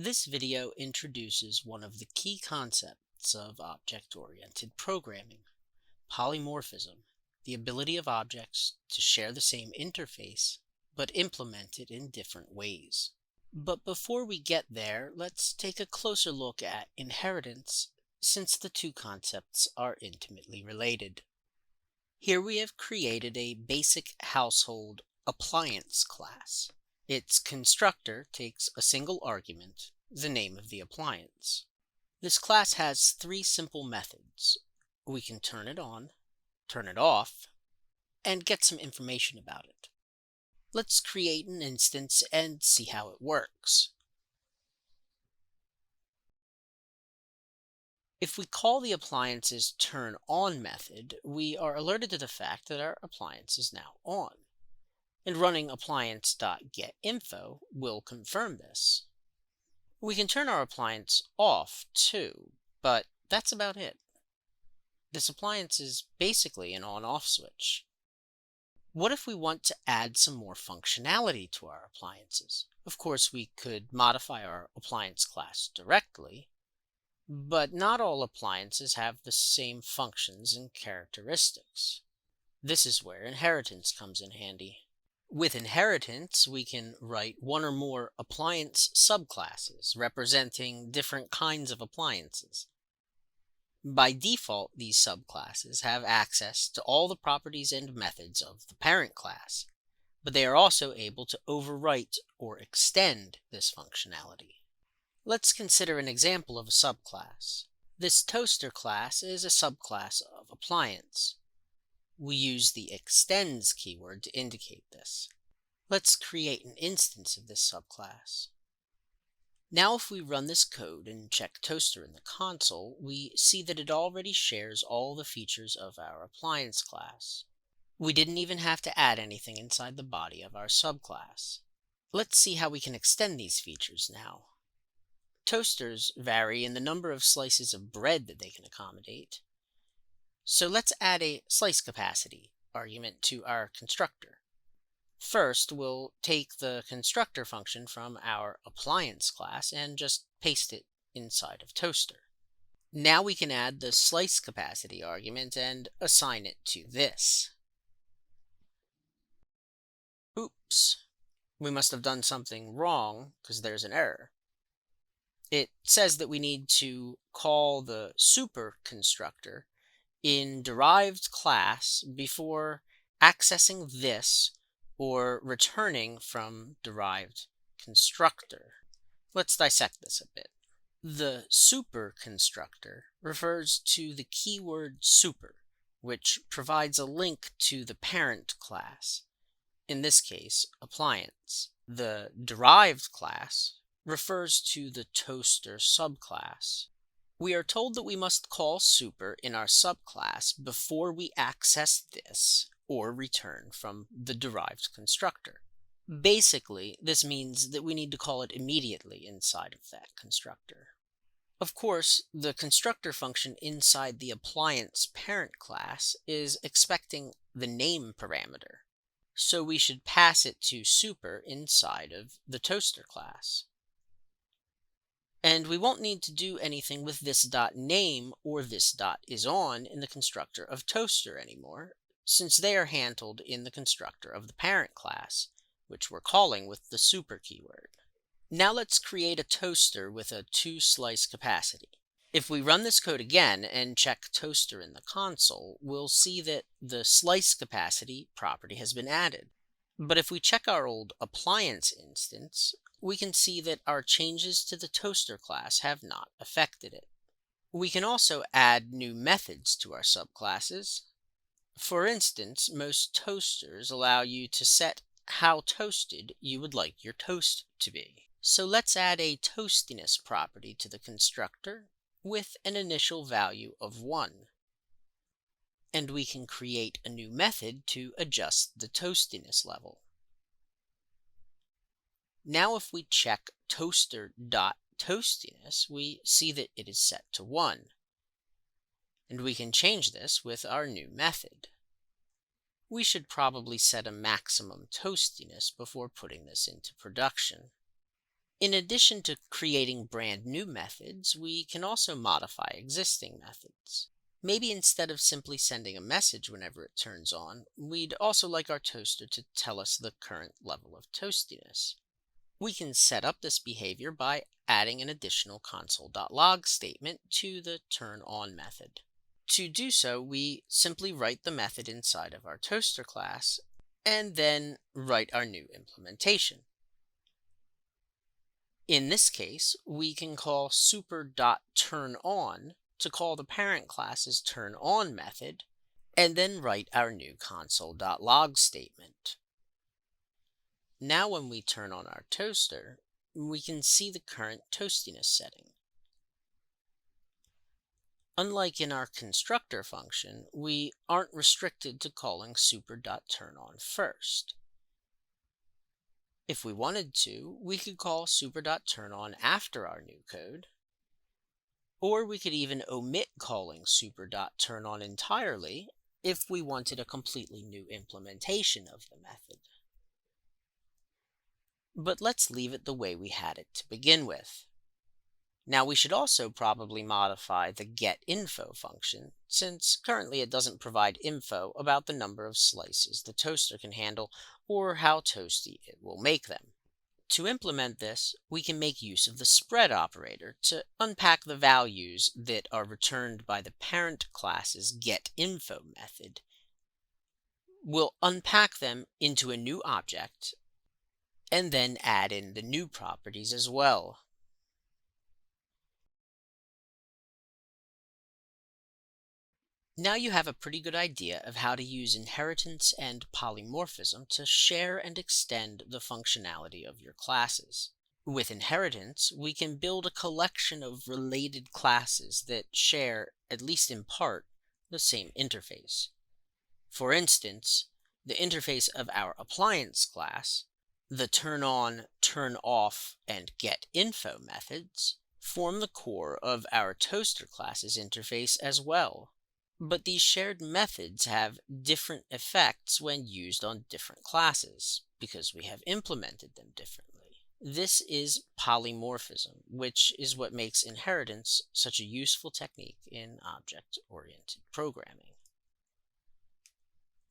This video introduces one of the key concepts of object-oriented programming, polymorphism, the ability of objects to share the same interface, but implemented in different ways. But before we get there, let's take a closer look at inheritance, since the two concepts are intimately related. Here we have created a basic household appliance class. Its constructor takes a single argument, the name of the appliance. This class has three simple methods. We can turn it on, turn it off, and get some information about it. Let's create an instance and see how it works. If we call the appliance's turn on method, we are alerted to the fact that our appliance is now on. And running appliance.getInfo will confirm this. We can turn our appliance off too, but that's about it. This appliance is basically an on-off switch. What if we want to add some more functionality to our appliances? Of course, we could modify our appliance class directly, but not all appliances have the same functions and characteristics. This is where inheritance comes in handy. With inheritance, we can write one or more appliance subclasses representing different kinds of appliances. By default, these subclasses have access to all the properties and methods of the parent class, but they are also able to overwrite or extend this functionality. Let's consider an example of a subclass. This toaster class is a subclass of appliance. We use the extends keyword to indicate this. Let's create an instance of this subclass. Now if we run this code and check toaster in the console, we see that it already shares all the features of our appliance class. We didn't even have to add anything inside the body of our subclass. Let's see how we can extend these features now. Toasters vary in the number of slices of bread that they can accommodate. So let's add a slice capacity argument to our constructor. First, we'll take the constructor function from our appliance class and just paste it inside of toaster. Now we can add the slice capacity argument and assign it to this. Oops, we must have done something wrong because there's an error. It says that we need to call the super constructor in derived class before accessing this or returning from derived constructor. Let's dissect this a bit. The super constructor refers to the keyword super, which provides a link to the parent class, in this case, appliance. The derived class refers to the toaster subclass. We are told that we must call super in our subclass before we access this or return from the derived constructor. Basically, this means that we need to call it immediately inside of that constructor. Of course, the constructor function inside the appliance parent class is expecting the name parameter, so we should pass it to super inside of the toaster class. And we won't need to do anything with this.name or this.isOn in the constructor of toaster anymore, since they are handled in the constructor of the parent class, which we're calling with the super keyword. Now let's create a toaster with a 2-slice capacity. If we run this code again and check toaster in the console, we'll see that the slice capacity property has been added. But if we check our old appliance instance, we can see that our changes to the toaster class have not affected it. We can also add new methods to our subclasses. For instance, most toasters allow you to set how toasted you would like your toast to be. So let's add a toastiness property to the constructor with an initial value of 1. And we can create a new method to adjust the toastiness level. Now if we check toaster.toastiness, we see that it is set to 1. And we can change this with our new method. We should probably set a maximum toastiness before putting this into production. In addition to creating brand new methods, we can also modify existing methods. Maybe instead of simply sending a message whenever it turns on, we'd also like our toaster to tell us the current level of toastiness. We can set up this behavior by adding an additional console.log statement to the turn_on method. To do so, we simply write the method inside of our toaster class and then write our new implementation. In this case, we can call super.turn_on to call the parent class's turn_on method and then write our new console.log statement. Now when we turn on our toaster, we can see the current toastiness setting. Unlike in our constructor function, we aren't restricted to calling super.turn_on first. If we wanted to, we could call super.turn_on after our new code, or we could even omit calling super.turn_on entirely if we wanted a completely new implementation of the method. But let's leave it the way we had it to begin with. Now we should also probably modify the getInfo function, since currently it doesn't provide info about the number of slices the toaster can handle or how toasty it will make them. To implement this, we can make use of the spread operator to unpack the values that are returned by the parent class's getInfo method. We'll unpack them into a new object and then add in the new properties as well. Now you have a pretty good idea of how to use inheritance and polymorphism to share and extend the functionality of your classes. With inheritance, we can build a collection of related classes that share, at least in part, the same interface. For instance, the interface of our appliance class, the turn_on, turn_off, and getInfo methods, form the core of our toaster class's interface as well. But these shared methods have different effects when used on different classes, because we have implemented them differently. This is polymorphism, which is what makes inheritance such a useful technique in object-oriented programming.